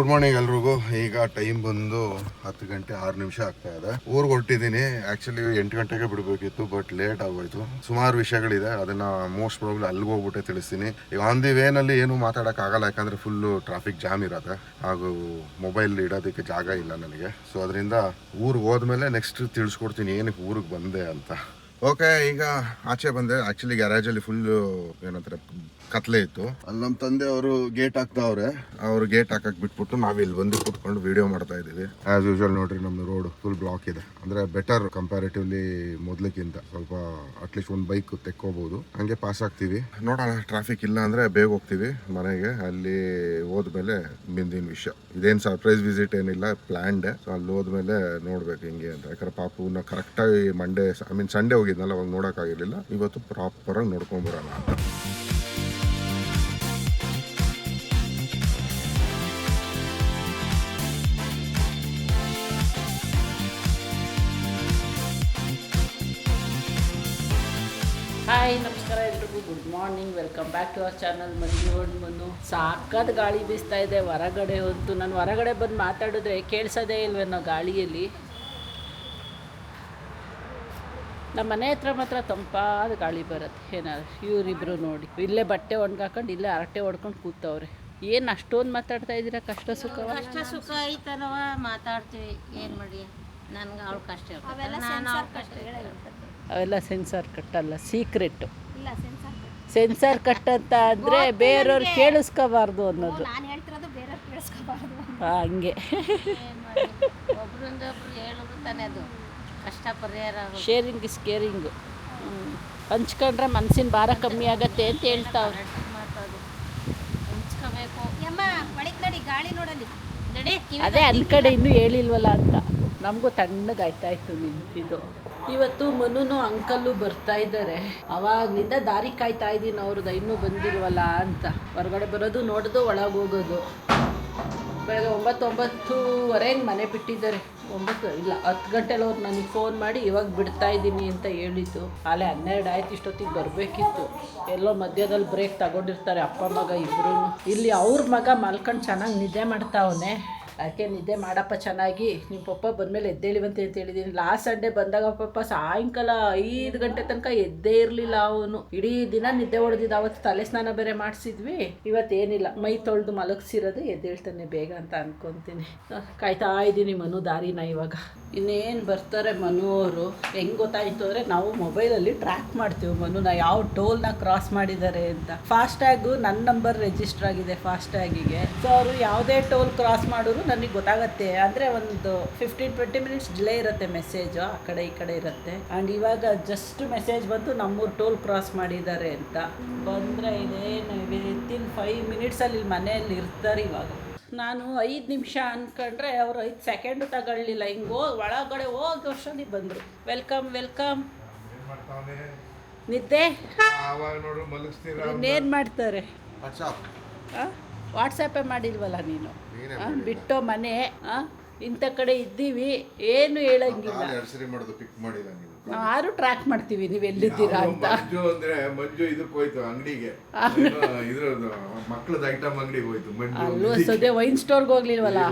Good morning ಎಲ್ರಿಗೂ. ಈಗ time ಬಂದು 10 ಗಂಟೆ 6 ನಿಮಿಷ ಆಗ್ತಾ ಇದೆ. ಊರಿಗೆ ಹೊರಟಿದ್ದೀನಿ. ಆಕ್ಚುಲಿ 8 ಗಂಟೆಗೆ ಬಿಡಬೇಕಿತ್ತು, ಬಟ್ ಲೇಟ್ ಆಗೋಯ್ತು. ಸುಮಾರು ವಿಷಯಗಳಿದೆ, ಅದನ್ನ ಮೋಸ್ಟ್ ಪ್ರಾಬ್ಲಿ ಅಲ್ಲಿಗೆ ಹೋಗ್ಬಿಟ್ಟೆ ತಿಳಿಸ್ತೀನಿ. ಈಗ ಆನ್ ದಿ ವೇನಲ್ಲಿ ಏನು ಮಾತಾಡಕ್ ಆಗಲ್ಲ, ಯಾಕಂದ್ರೆ ಫುಲ್ಲು ಟ್ರಾಫಿಕ್ ಜಾಮ್ ಇರುತ್ತೆ, ಹಾಗೂ ಮೊಬೈಲ್ ಇಡೋದಕ್ಕೆ ಜಾಗ ಇಲ್ಲ ನನಗೆ. ಸೊ ಅದರಿಂದ ಊರಿಗೆ ಹೋದ್ಮೇಲೆ ನೆಕ್ಸ್ಟ್ ತಿಳಿಸ್ಕೊಡ್ತೀನಿ ಏನಕ್ಕೆ ಊರಿಗೆ ಬಂದೆ ಅಂತ. ಓಕೆ, ಈಗ ಆಚೆ ಬಂದೆ. ಆಕ್ಚುಲಿ ಗ್ಯಾರೇಜಲ್ಲಿ ಫುಲ್ಲು ಏನಂತಾರೆ ಕತ್ಲೆ ಇತ್ತು. ಅಲ್ಲಿ ನಮ್ಮ ತಂದೆ ಅವರು ಗೇಟ್ ಹಾಕ್ತಾವ್ರೆ. ಅವರು ಗೇಟ್ ಹಾಕಕ್ ಬಿಟ್ಬಿಟ್ಟು ನಾವಿಲ್ಲಿ ಬಂದು ಕೂತ್ಕೊಂಡು ವಿಡಿಯೋ ಮಾಡ್ತಾ ಇದೀವಿ. ಆಸ್ ಯೂಶುವಲ್ ನೋಡ್ರಿ, ನಮ್ಮ ರೋಡ್ ಫುಲ್ ಬ್ಲಾಕ್ ಇದೆ. ಅಂದ್ರೆ ಬೆಟರ್ ಕಂಪ್ಯಾರಿಟಿವ್ಲಿ ಮೊದ್ಲಕ್ಕಿಂತ ಸ್ವಲ್ಪ ಅಟ್ಲೀಸ್ಟ್ ಒಂದು ಬೈಕ್ ತೆಕ್ಕೋಬಹುದು. ಹಂಗೆ ಪಾಸ್ ಆಗ್ತೀವಿ. ನೋಡೋಣ, ಟ್ರಾಫಿಕ್ ಇಲ್ಲ ಅಂದ್ರೆ ಬೇಗ ಹೋಗ್ತೀವಿ ಮನೆಗೆ. ಅಲ್ಲಿ ಹೋದ್ಮೇಲೆ ಮುಂದಿನ ವಿಷಯ. ಇದೇನು ಸರ್ಪ್ರೈಸ್ ವಿಸಿಟ್ ಏನಿಲ್ಲ, ಪ್ಲಾನ್ಡ್. ಸೊ ಅಲ್ಲಿ ಹೋದ್ಮೇಲೆ ನೋಡ್ಬೇಕು ಹಿಂಗೆ ಅಂತ. ಯಾಕಂದ್ರೆ ಪಾಪುನ ಕರೆಕ್ಟಾಗಿ ಮಂಡೇ ಸಂಡೇ ಹೋಗಿದ್ನಲ್ಲ, ಅವಾಗ ನೋಡೋಕ್ಕಾಗಿರ್ಲಿಲ್ಲ. ಇವತ್ತು ಪ್ರಾಪರ್ ಆಗಿ ನೋಡ್ಕೊಂಬರೋಣ ಅಂತ. ಹಾಯ್, ನಮಸ್ಕಾರ ಎಲ್ರಿಗೂ. Good morning, welcome back to our channel Manu. ಸಾಕಾದ ಗಾಳಿ ಬೀಸ್ತಾ ಇದೆ ಹೊರಗಡೆ. ಹೊತ್ತು ನಾನು ಹೊರಗಡೆ ಬಂದು ಮಾತಾಡಿದ್ರೆ ಕೇಳಿಸೋದೇ ಇಲ್ವೇನೋ ಗಾಳಿಯಲ್ಲಿ. ನಮ್ಮ ಮನೆ ಹತ್ರ ಮಾತ್ರ ತಂಪಾದ ಗಾಳಿ ಬರುತ್ತೆ. ಏನಾದ್ರು ಇವರಿಬ್ರು ನೋಡಿ ಇಲ್ಲೇ ಬಟ್ಟೆ ಒಣಗಾಕೊಂಡು ಇಲ್ಲೇ ಹರಟೆ ಹೊಡ್ಕೊಂಡು ಕೂತವ್ರೆ. ಏನು ಅಷ್ಟೊಂದು ಮಾತಾಡ್ತಾ ಇದ್ದೀರಾ? ಕಷ್ಟ ಸುಖ ಐತನವ ಮಾತಾಡ್ತೀವಿ. ಏನು ಮಾಡಿ, ನನ್ಗೆ ಅವ್ಳ ಕಷ್ಟ ಅವೆಲ್ಲ ಸೆನ್ಸಾರ್ ಕಟ್ಟಲ್ಲ, ಸೀಕ್ರೆಟ್ಟು. ಸೆನ್ಸಾರ್ ಕಟ್ ಅಂತ ಅಂದರೆ ಬೇರೆಯವ್ರು ಕೇಳಿಸ್ಕೋಬಾರ್ದು ಅನ್ನೋದು. ಹಂಗೆ ಒಬ್ರಿಂದ ಒಬ್ರು ಹೇಳೋದು ತಾನೇ ಅದು ಕಷ್ಟ ಪರಿಹಾರ. Sharing is caring. ಹಂಚ್ಕೊಂಡ್ರೆ ಮನಸ್ಸಿನ ಭಾರ ಕಮ್ಮಿ ಆಗತ್ತೆ ಅಂತ ಹೇಳ್ತಾವ್ರೆ. ಹಂಚ್ಕೋಬೇಕು. ಗಾಳಿ ನೋಡಲಿ. ಅದೇ ಅಂದ್ಕಡೆ ಇನ್ನೂ ಹೇಳಿಲ್ವಲ್ಲ ಅಂತ ನಮಗೂ ತಣ್ಣಗಾಯ್ತಾಯಿತ್ತು ನಿಂತಿದ್ದು. ಇವತ್ತು ಮನುನು ಅಂಕಲ್ಲು ಬರ್ತಾ ಇದ್ದಾರೆ. ಅವಾಗಲಿಂದ ದಾರಿ ಕಾಯ್ತಾ ಇದ್ದೀನಿ ಅವ್ರದ್ದು ಇನ್ನೂ ಬಂದಿಲ್ವಲ್ಲ ಅಂತ. ಹೊರಗಡೆ ಬರೋದು ನೋಡೋದು, ಒಳಗೆ ಹೋಗೋದು. ಬೆಳಗ್ಗೆ 9-9:30 ಮನೆ ಬಿಟ್ಟಿದ್ದಾರೆ. 10 ಗಂಟೆಲಿ ಅವ್ರು ನನಗೆ ಫೋನ್ ಮಾಡಿ ಇವಾಗ ಬಿಡ್ತಾ ಇದ್ದೀನಿ ಅಂತ ಹೇಳಿದ್ದು. ಅಲ್ಲೇ 12 ಆಯ್ತು, ಇಷ್ಟೊತ್ತಿಗೆ ಬರಬೇಕಿತ್ತು. ಎಲ್ಲೋ ಮಧ್ಯದಲ್ಲಿ ಬ್ರೇಕ್ ತಗೊಂಡಿರ್ತಾರೆ ಅಪ್ಪ ಮಗ ಇಬ್ಬರೂ. ಇಲ್ಲಿ ಅವ್ರ ಮಗ ಮಲ್ಕೊಂಡು ಚೆನ್ನಾಗಿ ನಿದ್ದೆ ಮಾಡ್ತಾವನೆ. ಅದಕ್ಕೆ ನಿದ್ದೆ ಮಾಡಪ್ಪ ಚೆನ್ನಾಗಿ, ನಿಮ್ಮ ಪಪ್ಪ ಬಂದಮೇಲೆ ಎದ್ದೇಳಿವಂತೆ ಅಂತ ಹೇಳಿದ್ದೀನಿ. ಲಾಸ್ಟ್ ಸಂಡೇ ಬಂದಾಗ ಪಪ್ಪ ಸಾಯಂಕಾಲ 5 ಗಂಟೆ ತನಕ ಎದ್ದೇ ಇರಲಿಲ್ಲ. ಅವನು ಇಡೀ ದಿನ ನಿದ್ದೆ ಹೊಡೆದಿದ್ದು. ಅವತ್ತು ತಲೆ ಸ್ನಾನ ಬೇರೆ ಮಾಡಿಸಿದ್ವಿ. ಇವತ್ತೇನಿಲ್ಲ, ಮೈ ತೊಳೆದು ಮಲಗಿಸಿರೋದು, ಎದ್ದೇಳ್ತಾನೆ ಬೇಗ ಅಂತ ಅನ್ಕೊತೀನಿ. ಕಾಯ್ತಾ ಇದ್ದೀನಿ ಮನು ದಾರಿನ. ಇವಾಗ ಇನ್ನೇನು ಬರ್ತಾರೆ ಮನು ಅವರು. ಹೆಂಗೆ ಗೊತ್ತಾಯಿತು ಅಂದರೆ, ನಾವು ಮೊಬೈಲಲ್ಲಿ ಟ್ರ್ಯಾಕ್ ಮಾಡ್ತೀವಿ ಮನುನ, ಯಾವ ಟೋಲ್ನ ಕ್ರಾಸ್ ಮಾಡಿದ್ದಾರೆ ಅಂತ. ಫಾಸ್ಟ್ಯಾಗು ನನ್ನ ನಂಬರ್ ರಿಜಿಸ್ಟರ್ ಆಗಿದೆ ಫಾಸ್ಟ್ಯಾಗಿಗೆ. ಸೊ ಅವರು ಯಾವುದೇ ಟೋಲ್ ಕ್ರಾಸ್ ಮಾಡೋರು ನನಗೆ ಗೊತ್ತಾಗತ್ತೆ. ಅಂದರೆ ಒಂದು 15-20 ಮಿನಿಟ್ಸ್ ಡಿಲೇ ಇರುತ್ತೆ ಮೆಸೇಜು, ಆ ಕಡೆ ಈ ಕಡೆ ಇರುತ್ತೆ. ಆ್ಯಂಡ್ ಇವಾಗ ಜಸ್ಟ್ ಮೆಸೇಜ್ ಬಂತು ನಮ್ಮೂರು ಟೋಲ್ ಕ್ರಾಸ್ ಮಾಡಿದ್ದಾರೆ ಅಂತ. ಬಂದರೆ ಇದೇನು ವಿತಿನ್ 5 ಮಿನಿಟ್ಸಲ್ಲಿ ಮನೆಯಲ್ಲಿ ಇರ್ತಾರೆ. ಇವಾಗ ನಾನು 5 ನಿಮಿಷ ಅಂದ್ಕೊಂಡ್ರೆ ಅವರು 5 ಸೆಕೆಂಡು ತಗೊಳ್ಳಿಲ್ಲ. ಹಿಂಗೆ ಒಳಗಡೆ ಹೋಗಿ ವರ್ಷದಲ್ಲಿ ಬಂದರು. ವೆಲ್ಕಮ್ ನಿದ್ದೆ ಇನ್ನೇನು ಮಾಡ್ತಾರೆ. ವಾಟ್ಸಪ್ಪೇ ಮಾಡಿಲ್ವಲ್ಲ ನೀನು, ಬಿಟ್ಟೋ ಮನೆ. ಇಂಥ ಕಡೆ ಇದ್ದೀವಿ, ಏನು ಹೇಳಂಗಿಲ್ಲ. ನಾವು ಯಾರು ಟ್ರ್ಯಾಕ್ ಮಾಡ್ತೀವಿ ನೀವು ಎಲ್ಲಿದ್ದೀರಾ ಅಂತ. ಮಂಜು ಇದಕ್ಕೆ ಹೋಯ್ತು ಅಂಗಡಿಗೆ, ಮಕ್ಕಳದ ಐಟಮ್ ಅಂಗಡಿಗೆ ಹೋಯ್ತು. ಅಲ್ಲೂ ಸದ್ಯ ವೈನ್ ಸ್ಟೋರ್ಗೆ ಹೋಗ್ಲಿಲ್ವಲ್ಲ.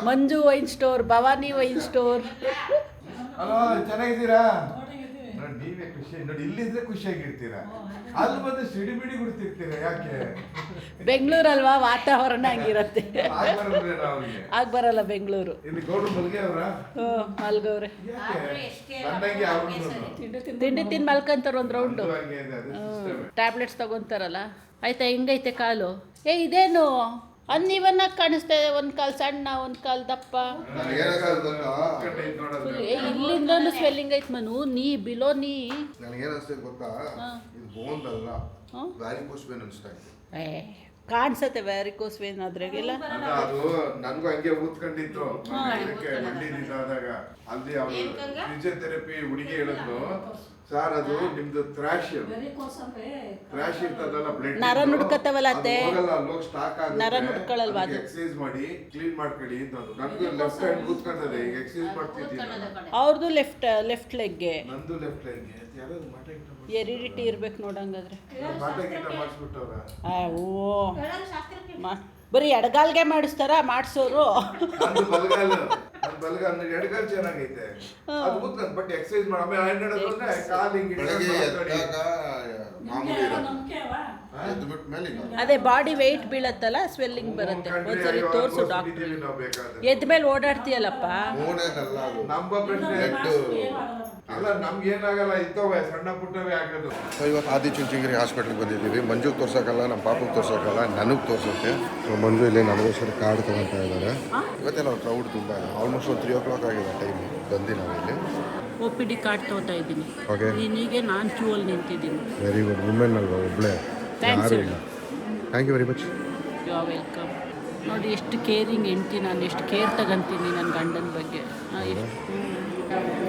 Manju wine store, Bhavani wine store. Hello, ಚೆನ್ನಾಗಿದ್ದೀರಾ? ನೀವೇ ಖುಷಿ ನೋಡಿ, ಇಲ್ಲಿದ್ರೆ ಖುಷಿಯಾಗಿರ್ತೀರಾ, ಅಲ್ಲಿ ಬಂದು ಸಿಡಿಬಿಡಿ ಗುಡ್ತಿರ್ತೀರಾ. ಯಾಕೆ? ಬೆಂಗಳೂರಲ್ವಾ, ವಾತಾವರಣ ಹಂಗಿರುತ್ತೆ. ಆಗ ಬರಲ್ಲ ಬೆಂಗಳೂರು. ಮಲ್ಗವ್ರೆ ತಿಂಡಿ ತಿಂದು ಮಲ್ಕೊಂತಾರೆ ಒಂದು ರೌಂಡು. ಟ್ಯಾಬ್ಲೆಟ್ಸ್ ತಗೊಂತಾರಲ್ಲ. ಆಯ್ತಾ? ಹೆಂಗೈತೆ ಕಾಲು? ಇದೇನು ಅನ್ನಿವನ್ನಾಗಿ ಕಾಣಿಸ್ತಾ ಇದೆ. ಒಂದು ಕಾಲು ಸಣ್ಣ, ಒಂದು ಕಾಲು ದಪ್ಪ. ಇಲ್ಲಿಂದ ಸ್ವೆಲ್ಲಿಂಗ್ ಐತ್ ಮನು. ನೀ ಬಿಲೋ ನೀ ಗೊತ್ತಾ, ಇದು ಬೋನ್ ಅಲ್ಲ, ವ್ಯಾರಿಕೋಸ್ ವೇನ್ ಅನ್ಸ್ತಾ ಇದೆ. ಕಾಣಿಸತ್ತೆ ವ್ಯಾರಿಕೋಸ್ ವೇನ್ ಆದ್ರೆಲ್ಲ. ಅದು ನನಗೂ ಹಂಗೆ ಊದ್ಕೊಂಡಿತ್ತು ಆದಾಗ. ಅಲ್ಲಿ ಫಿಸಿಯೋಥೆರಪಿ ಹುಡುಗಿ ಹೇಳಿದ್ಲು, ಸರ್ ಅದು ನಿಮ್ದು ಥ್ರಾಶ್ ಇರ್ತದಲ್ಲ, ಬ್ಲಡ್ ನರ ನುಡ್ಕತ್ತವಲ್ಲ ಅತ್ತೆ, ಸ್ಟಾಕ್ ನರ ನುಡ್ಕೊಳ್ಳಲ್ವಾ ಅದು. ಎಕ್ಸರ್ಸೈಸ್ ಮಾಡಿ ಕ್ಲೀನ್ ಮಾಡ್ಕೊಳ್ಳಿ ಅಂತ. ನನಗೂ ಲೆಫ್ಟ್ ಹ್ಯಾಂಡ್ ಕೂತ್ಕೊಂತದೆ, ಈಗ ಎಕ್ಸರ್ಸೈಸ್ ಮಾಡ್ತಿದ್ದೀನಿ. ಅವ್ರದ್ದು ಲೆಫ್ಟ್ ಲೆಗ್ಗೆ, ನಂದು ಲೆಫ್ಟ್ ಲೆಗ್ಗೆ. ಎರಿಡಿಟಿ ಇರ್ಬೇಕು ನೋಡಂಗಾದ್ರೆ. ಮಾಟ ಗೀಟ ಮಾಡಿಸ್ಬಿಟ್ಟವ್ರ. ಓ ಬರೀ ಎಡಗಾಲ್ಗೆ ಮಾಡಿಸ್ತಾರ ಮಾಡಿಸೋರು? ನಂದು ಬಲಗಾಲ ನನಗೆ ಎಡಗಾಲ್ ಚೆನ್ನಾಗೈತೆ ಅದು ಕೂತ್ಕೊಂಡು ಬಟ್ ಎಕ್ಸರ್ಸೈಸ್ ಮಾಡಿ ಆಮೇಲೆ ಅಂದ್ರೆ ಕಾಲು ಹಿಂಗೆ ಬೆಳಗ್ಗೆ ಇಟ್ಕೊಂಡು ಎದ್ದಾಗ ಮಾಮೂಲಿ ಇರೋದು. ಎದ್ಬಿಟ್ಟು ಮೇಲೆ ಹಿಂಗೆ. ಅದೇ ಬಾಡಿ ವೆಯ್ಟ್ ಬೀಳತ್ತಲ್ಲ, ಸ್ವೆಲ್ಲಿಂಗ್ ಬರುತ್ತೆ. ಒಂದ್ಸರಿ ತೋರಿಸು ಡಾಕ್ಟರ್. ನಾವು ಬೇಕಾದ್ರೆ ಎದ್ದ ಮೇಲೆ ಓಡಾಡ್ತೀಯಲ್ಲಪ್ಪ. ಮೂನೇನಲ್ಲ ಅದು. ನಮ್ಮ ಪ್ರಶ್ನೆ ಅಲ್ಲ, ನಮ್ಗೆ ಏನಾಗಲ್ಲ, ಇಂಥವೇ ಸಣ್ಣ ಪುಟ್ಟವೇ ಆಗೋದು. ಸೊ ಇವತ್ತು ಆದಿಚುಂಚನಗಿರಿ ಹಾಸ್ಪಿಟ್ಲಿಗೆ ಬಂದಿದ್ದೀವಿ. ಮಂಜುಗೆ ತೋರ್ಸೋಕ್ಕಲ್ಲ, ನಮ್ಮ ಪಾಪಗೆ ತೋರ್ಸೋಕ್ಕಲ್ಲ, ನನಗೆ ತೋರ್ಸೋಕ್ಕೆ. ಸೊ ಮಂಜು ಇಲ್ಲಿ ನಮಗೋಸ್ಕರ ಕಾರ್ಡ್ ತಗೊಳ್ತಾ ಇದ್ದಾರೆ. ಇವತ್ತೇ ನಾವು ಕ್ರೌಡ್ ತುಂಬ ಇದೆ. ಆಲ್ಮೋಸ್ಟ್ ಒಂದು 3 o'clock ಆಗಿದೆ ಟೈಮ್ ಬಂದು ನಾವಿಲ್ಲಿ. OPD ಕಾರ್ಡ್ ತಗೋತಾ ಇದ್ದೀನಿ. ಓಕೆ, ನೀನೀಗೆ ನಾನು ಕ್ಯೂ ಅಲ್ಲಿ ನಿಂತಿದ್ದೀನಿ. Very good. ವುಮೆನ್ ಅಲ್ವಾ ಒಬ್ಬಳೇ, ಯಾರೂ ಇಲ್ಲ. Thank you very much. You are welcome. ನೋಡಿ ಎಷ್ಟು ಕೇರಿಂಗ್ ಹೆಂಡ್ತಿ, ನಾನು ಎಷ್ಟು ಕೇರ್ ತಗೊಂತೀನಿ ನನ್ನ ಗಂಡನ ಬಗ್ಗೆ.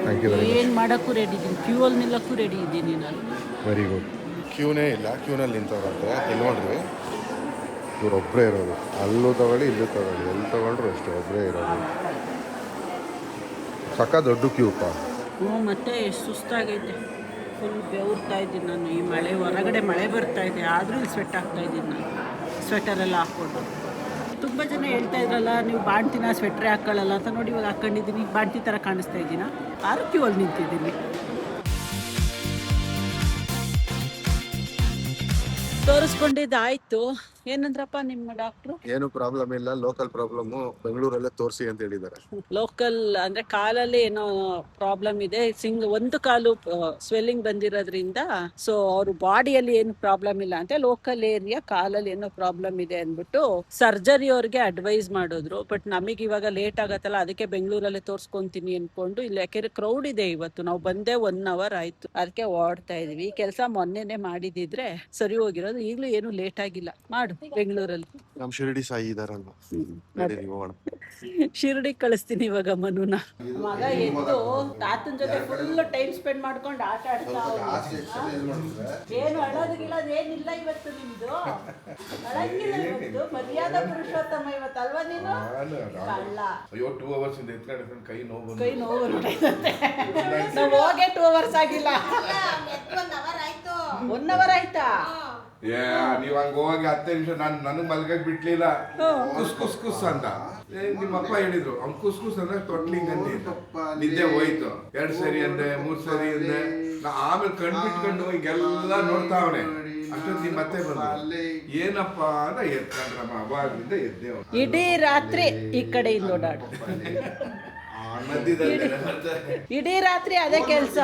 Thank you very much. ಏನು ಮಾಡೋಕ್ಕೂ ರೆಡಿ ಇದ್ದೀನಿ, ಕ್ಯೂ ಅಲ್ಲಿ ನಿಲ್ಲಕ್ಕೂ ರೆಡಿ ಇದ್ದೀನಿ ನಾನು. Very good. ಕ್ಯೂನೇ ಇಲ್ಲ, ಕ್ಯೂನಲ್ಲಿ ನಿಂತವ್ರಂತೆ. ಇಲ್ಲಿ ನೋಡ್ರಿ, ಇವ್ರೊಬ್ಬರೇ ಇರೋದು. ಅಲ್ಲೂ ತಗೊಳ್ಳಿ, ಇಲ್ಲೂ ತಗೊಳ್ಳಿ, ಎಲ್ಲಿ ತಗೊಂಡ್ರು ಅಷ್ಟೇ ಒಬ್ಬರೇ ಇರೋದು. ಸಕ್ಕ ದೊಡ್ಡ ಕ್ಯೂಪ್ಪ. ಮತ್ತೆ ಎಷ್ಟು ಸುಸ್ತಾಗೈತೆ, ಫುಲ್ ಬೆವರ್ತಾ ಇದ್ದೀನಿ ನಾನು. ಈ ಮಳೆ, ಹೊರಗಡೆ ಮಳೆ ಬರ್ತಾ ಇದೆ, ಆದರೂ ಇಲ್ಲಿ ಸ್ವೆಟ್ ಆಗ್ತಾ ಇದ್ದೀನಿ ನಾನು, ಸ್ವೆಟರೆಲ್ಲ ಹಾಕ್ಕೊಂಡು. ತುಂಬ ಜನ ಹೇಳ್ತಾ ಇದ್ರಲ್ಲ, ನೀವು ಬಾಣ್ತಿನ ಸ್ವೆಟ್ರೇ ಹಾಕ್ಕೊಳ್ಳಲ್ಲ ಅಂತ. ನೋಡಿ ಇವಾಗ ಹಾಕ್ಕೊಂಡಿದ್ದೀನಿ, ಬಾಣ್ತಿ ಥರ ಕಾಣಿಸ್ತಾ ಇದ್ದೀನ. ಆರು ಕ್ಯೂ ಅಲ್ಲಿ ನಿಂತಿದ್ದೀನಿ. ತೋರಿಸ್ಕೊಂಡಿದ್ದಾಯ್ತು. ಏನಂದ್ರಪ್ಪ ನಿಮ್ಮ ಡಾಕ್ಟ್ರು? ಏನು ಪ್ರಾಬ್ಲಮ್ ಇಲ್ಲ, ಲೋಕಲ್ ಪ್ರಾಬ್ಲಮ್ಮು, ಬೆಂಗಳೂರಲ್ಲೇ ತೋರಿಸಿ ಅಂತ ಹೇಳಿದ್ದಾರೆ. ಲೋಕಲ್ ಅಂದರೆ ಕಾಲಲ್ಲಿ ಏನೋ ಪ್ರಾಬ್ಲಮ್ ಇದೆ, ಒಂದು ಕಾಲು ಸ್ವೆಲ್ಲಿಂಗ್ ಬಂದಿರೋದ್ರಿಂದ. ಸೊ ಅವ್ರ ಬಾಡಿಯಲ್ಲಿ ಏನು ಪ್ರಾಬ್ಲಮ್ ಇಲ್ಲ ಅಂತ, ಲೋಕಲ್ ಏರಿಯಾ ಕಾಲಲ್ಲಿ ಏನೋ ಪ್ರಾಬ್ಲಮ್ ಇದೆ ಅಂದ್ಬಿಟ್ಟು ಸರ್ಜರಿ ಅವ್ರಿಗೆ ಅಡ್ವೈಸ್ ಮಾಡಿದ್ರು. ಬಟ್ ನಮಗೆ ಇವಾಗ ಲೇಟ್ ಆಗತ್ತಲ್ಲ, ಅದಕ್ಕೆ ಬೆಂಗಳೂರಲ್ಲೇ ತೋರಿಸ್ಕೊಂತೀನಿ ಅನ್ಕೊಂಡು ಇಲ್ಲಿ, ಯಾಕೆಂದ್ರೆ ಕ್ರೌಡ್ ಇದೆ ಇವತ್ತು. ನಾವು ಬಂದೇ 1 hour ಆಯ್ತು, ಅದಕ್ಕೆ ಓಡ್ತಾ ಇದೀವಿ. ಈ ಕೆಲಸ ಮೊನ್ನೆನೆ ಮಾಡಿದಿದ್ರೆ ಸರಿ ಹೋಗಿರೋದು. ಈಗಲೂ ಏನು ಲೇಟ್ ಆಗಿಲ್ಲ, ಮಾಡು ಬೆಂಗಳೂರಲ್ಲಿ. ನಮ್ಮ ಶಿರಡಿ ಸಾಯಿ ಇದಾರಲ್ವ, ನಡೀರಿ ಹೋಗೋಣ. ಶಿರಡಿ ಕಳಿಸ್ತೀನಿ ಇವಾಗ ಮನುನ. ಮಗ ಎದ್ದು ತಾತನ ಜೊತೆ ಫುಲ್ ಟೈಮ್ ಸ್ಪೆಂಡ್ ಮಾಡ್ಕೊಂಡು ಆಟ ಆಡ್ತಾ ಏನು ಅಳೋದಿಲ್ಲ, ಏನಿಲ್ಲ ಇವತ್ತು ನಿಮ್ದು. ಅಳಂಗಿಲ್ಲ ಇವತ್ತು, ಮರ್ಯಾದಾ ಪುರುಷೋತ್ತಮ ಇವತ್ತು ಅಲ್ವಾ ನೀನು? ಕಳ್ಳ. ಅಯ್ಯೋ 2 hours ಇಂದ ಎತ್ಕೊಂಡು ಕೈ ನೋವು ಕೈ ನೋವು ಬರ್ತಾಯಿದೆ. ನಾವು ಹೋಗೇ 2 hours ಆಗಿಲ್ಲ. 1 hour ಆಯ್ತಾ? ನೀವ್ ಹಂಗ ಹೋಗಿ 10 ನಿಮಿಷ ನನಗ್ ಮಲ್ಗಕ್ ಬಿಡ್ಲಿಲ್ಲ. ಕುಸ್ ಕುಸ್ ಅಂತ ನಿಮ್ಮಪ್ಪ ಹೇಳಿದ್ರು. ಅವ್ನ್ ಕುಸ್ ಅಂದ್ರೆ ತೊಟ್ಲಿಂಗ್ ಅಂದಿ, ನಿದ್ದೆ ಹೋಯ್ತು. 2 ಸರಿ ಅಂದೆ, 3 ಸರಿ ಅಂದೆ. ಆಮೇಲೆ ಕಣ್ಬಿಟ್ಕೊಂಡು ಈಗೆಲ್ಲ ನೋಡ್ತಾವನೆ. ಅಷ್ಟೊತ್ತು ಮತ್ತೆ ಬಂದ ಏನಪ್ಪ ಅಂತ ಎತ್ಕೊಂಡ್ರಮ್ಮ. ಅವಾಗಿಂದ ಎದ್ದೆ. ಇಡೀ ರಾತ್ರಿ ಈ ಕಡೆಯಿಂದ ಓಡಾಡು. ಇಡೀ ರಾತ್ರಿ ಅದೇ ಕೆಲಸ.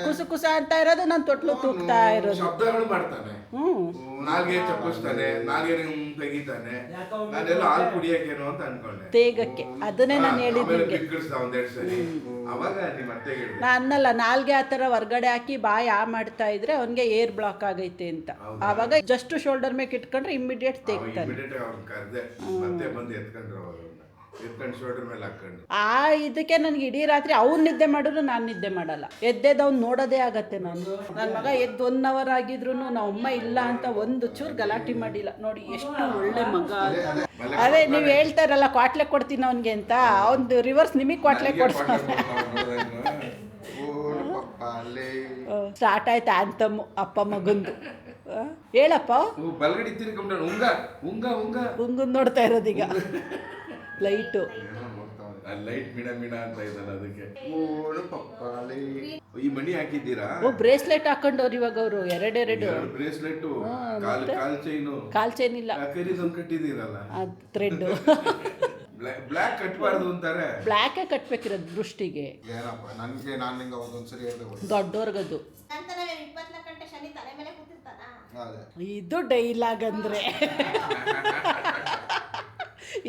ಒಂದು ಕುಸ ಅಂತ ಇರೋದು, ನಾನು ತೊಟ್ಲು ತೂಗ್ತಾ ಇರೋದು. ಶಬ್ದಗಳು ಮಾಡ್ತಾನೆ, ನಾಲ್ಗೆ ಚಪ್ಪಿಸ್ತಾನೆ, ನಾಲ್ಗೆ ತೆಗಿತಾನೆ. ನಾನೆಲ್ಲ ಹಾಲು ಕುಡಿಯಕೇನೋ ಅಂತ ಅನ್ಕೊಂಡೆ, ತೇಗಕ್ಕೆ. ಅದನ್ನೇ ನಾನು ಹೇಳಿದ್ದೀನಿ. ಒಂದೆರಡು ಸರಿ. ಅವಾಗ ನಿಮ್ಮ ಅತ್ತೆ ಹೇಳಿದ್ರು, ನಾನು ಅನ್ನಲ್ಲ, ನಾಲ್ಗೆ ಆ ಥರ ಹೊರ್ಗಡೆ ಹಾಕಿ ಬಾಯಿ ಮಾಡ್ತಾ ಇದ್ರೆ ಅವನಿಗೆ ಏರ್ ಬ್ಲಾಕ್ ಆಗೈತೆ ಅಂತ. ಆವಾಗ ಜಸ್ಟ್ ಶೋಲ್ಡರ್ ಮೇಲೆ ಇಟ್ಕೊಂಡ್ರೆ ಇಮಿಡಿಯೇಟ್ ತೆಗಿತಾನೆ. ಕರ್ದೆ ಮತ್ತೆ ಬಂದು ಎತ್ಕೊಂಡ್ರು, ಎತ್ಕೊಂಡು ಶೋಲ್ಡರ್ ಮೇಲೆ ಹಾಕೊಂಡು. ಆ ಇದಕ್ಕೆ ನನಗೆ ಇಡೀ ರಾತ್ರಿ ಅವ್ನು ನಿದ್ದೆ ಮಾಡಿದ್ರು ನಾನು ನಿದ್ದೆ ಮಾಡಲ್ಲ. ಎದ್ದೆದ್ದು ಅವ್ನು ನೋಡೋದೇ ಆಗತ್ತೆ. ನನ್ನ ಮಗ ಎದ್ದು 1 hour ಆಗಿದ್ರು ನಾವು ಅಮ್ಮ ಇಲ್ಲ ಅಂತ ಒಂದು ಚೂರು ಗಲಾಟೆ ಮಾಡಿಲ್ಲ. ನೋಡಿ ಎಷ್ಟು ಒಳ್ಳೆ ಮಗ. ಅದೇ ನೀವು ಹೇಳ್ತಾರಲ್ಲ ಕ್ವಾಟ್ಲೆ ಕೊಡ್ತೀನಿ ಅವನಿಗೆ ಅಂತ, ಅವ್ನು ರಿವರ್ಸ್ ನಿಮಗೆ ಕ್ವಾಟ್ಲೆ ಕೊಡ್ತಾನೆ. ಸ್ಟಾರ್ಟ್ ಆಯ್ತು ಆಂತಮ್ಮು ಅಪ್ಪ ಮಗಂದು. ಹೇಳಪ್ಪ. ಬಲ್ಗಡಿ ತಿರ್ಕೊಂಡ್ರೆ ಉಂಗ ಉಂಗ ಉಂಗ ಉಂಗನ್ ನೋಡ್ತಾ ಇರೋದೀಗ. ಲೈಟು ಲೈಟ್ ಮಿಣ ಅಂತ ಇದಲ್ಲ, ಅದಕ್ಕೆ ಈ ಮಣಿ ಹಾಕಿದ್ದೀರಾ? ಬ್ರೇಸ್ಲೆಟ್ ಹಾಕೊಂಡವ್ರು ಇವಾಗ ಅವರು. ಎರಡು ಬ್ರೇಸ್ಲೆಟ್, ಕಾಲ್ ಚೈನ್ ಇಲ್ಲ, ಕರೀದೊಂದು ಕಟ್ಟಿದ್ದೀರಲ್ಲ, ಥ್ರೆಡ್. ಬ್ಲ್ಯಾಕ್ ಕಟ್ಬಾರ್ದು ಅಂತಾರೆ. ಬ್ಲ್ಯಾಕೇ ಕಟ್ಬೇಕಿರೋದು ದೃಷ್ಟಿಗೆ. ದೊಡ್ಡವ್ರಿಗದು ಇದು ಡೈಲಾಗ್ ಅಂದ್ರೆ.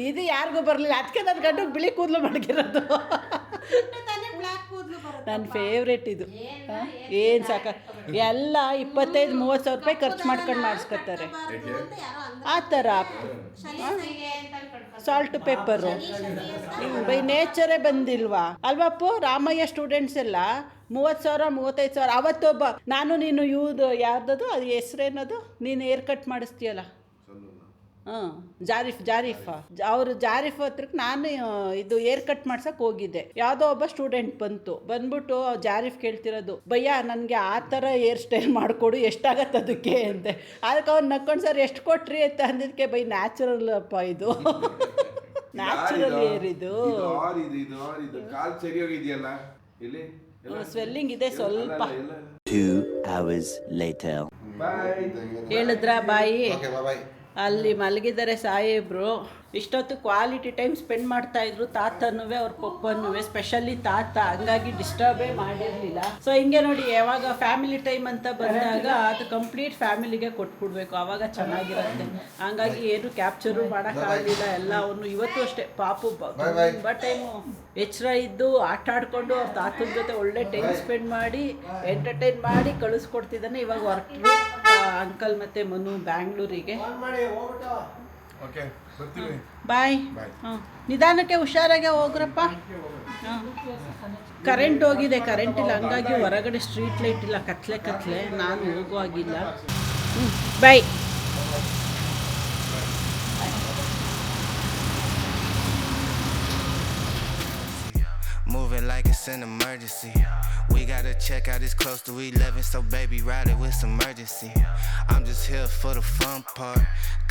ಇದು ಯಾರಿಗೂ ಬರಲಿಲ್ಲ, ಅದಕ್ಕೆ ನನ್ನ ಗಂಡಗೆ ಬಿಳಿ ಕೂದಲು ಮಡಗಿರೋದು. ನನ್ನ ಫೇವ್ರೇಟ್ ಇದು. ಏನು ಸಾಕ, ಎಲ್ಲ 25-30 ಸಾವಿರ ರೂಪಾಯಿ ಖರ್ಚು ಮಾಡ್ಕೊಂಡು ಮಾಡಿಸ್ಕೊತಾರೆ ಆ ಥರ. ಸಾಲ್ಟ್ ಪೇಪರು ಬೈ ನೇಚರೇ ಬಂದಿಲ್ವಾ ಅಲ್ವಪ್ಪು? ರಾಮಯ್ಯ ಸ್ಟೂಡೆಂಟ್ಸ್ ಎಲ್ಲ 30,000-35,000. ಅವತ್ತೊಬ್ಬ ನಾನು ನೀನು ಯಾರ್ದದು ಅದು ಹೆಸ್ರೇನದು, ನೀನು ಏರ್ ಕಟ್ ಮಾಡಿಸ್ತೀಯಲ್ಲ ಹಾಂ ಜಾರಿಫ್ ಅವರು ಜಾರಿಫ್ ಹತ್ರಕ್ಕೆ ನಾನು ಇದು ಏರ್ ಕಟ್ ಮಾಡ್ಸಕ್ಕೆ ಹೋಗಿದ್ದೆ. ಯಾವುದೋ ಒಬ್ಬ ಸ್ಟೂಡೆಂಟ್ ಬಂದ್ಬಿಟ್ಟು ಜಾರಿಫ್ ಕೇಳ್ತಿರೋದು, ಭಯ್ಯ ನನಗೆ ಆ ಥರ ಹೇರ್ ಸ್ಟೈಲ್ ಮಾಡಿಕೊಡು, ಎಷ್ಟಾಗತ್ತೆ ಅದಕ್ಕೆ ಅಂತೆ. ಅದಕ್ಕೆ ಅವ್ನು ನಕ್ಕೊಂಡು ಸರ್ ಎಷ್ಟು ಕೊಟ್ರಿ ಅಂತ ಅಂದಿದ್ದಕ್ಕೆ ಬೈ ನ್ಯಾಚುರಲ್ ಅಪ್ಪ ಇದು ನ್ಯಾಚುರಲ್ ಹೇರ್ ಇದು. ಇದು ಕಾಲ್ ಸರಿ ಹೋಗಿದೆಯಲ್ಲ ಇಲ್ಲಿ ಸ್ವೆಲ್ಲಿಂಗ್ ಇದೆ ಸ್ವಲ್ಪ. 2 hours later. ಹೇಳಿದ್ರ ಬಾಯಿ ಓಕೆ ಬಾಯ್. ಅಲ್ಲಿ ಮಲಗಿದ್ದಾರೆ ಸಾಹೇಬ್ರು. ಇಷ್ಟೊತ್ತು ಕ್ವಾಲಿಟಿ ಟೈಮ್ ಸ್ಪೆಂಡ್ ಮಾಡ್ತಾ ಇದ್ರು ತಾತನೂ ಅವ್ರ ಪಪ್ಪನೂ, ಸ್ಪೆಷಲಿ ತಾತ. ಹಂಗಾಗಿ ಡಿಸ್ಟರ್ಬೇ ಮಾಡಿರಲಿಲ್ಲ. ಸೊ ಹಿಂಗೆ ನೋಡಿ, ಯಾವಾಗ ಫ್ಯಾಮಿಲಿ ಟೈಮ್ ಅಂತ ಬಂದಾಗ ಅದು ಕಂಪ್ಲೀಟ್ ಫ್ಯಾಮಿಲಿಗೆ ಕೊಟ್ಬಿಡ್ಬೇಕು, ಆವಾಗ ಚೆನ್ನಾಗಿರುತ್ತೆ. ಹಂಗಾಗಿ ಏನು ಕ್ಯಾಪ್ಚರು ಮಾಡೋಕ್ಕಾಗಲಿಲ್ಲ ಎಲ್ಲ. ಅವನು ಇವತ್ತು ಅಷ್ಟೇ ಪಾಪು ತುಂಬ ಟೈಮು ಎಚ್ಚರ ಇದ್ದು ಆಟ ಆಡ್ಕೊಂಡು ಅವ್ರ ತಾತನ ಜೊತೆ ಒಳ್ಳೆ ಟೈಮ್ ಸ್ಪೆಂಡ್ ಮಾಡಿ ಎಂಟರ್ಟೈನ್ ಮಾಡಿ ಕಳಿಸ್ಕೊಡ್ತಿದ್ದಾನೆ. ಇವಾಗ ಹೊರಟರು ಅಂಕಲ್ ಮತ್ತು ಮನು ಬ್ಯಾಂಗ್ಳೂರಿಗೆ. ಓಕೆ ಬರ್ತೀವಿ. ಬಾಯ್. ಹಾಂ ನಿಧಾನಕ್ಕೆ ಹುಷಾರಾಗೆ ಹೋಗ್ರಪ್ಪ. ಹಾಂ ಕರೆಂಟ್ ಹೋಗಿದೆ, ಕರೆಂಟ್ ಇಲ್ಲ, ಹಂಗಾಗಿ ಹೊರಗಡೆ ಸ್ಟ್ರೀಟ್ ಲೈಟ್ ಇಲ್ಲ, ಕತ್ಲೆ ನಾನು ಹೋಗುವಾಗಿಲ್ಲ. ಬಾಯ್. Moving like it's an emergency. We gotta check out, it's close to 11, so baby ride it with some urgency. I'm just here for the fun part,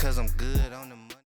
cause I'm good on the money.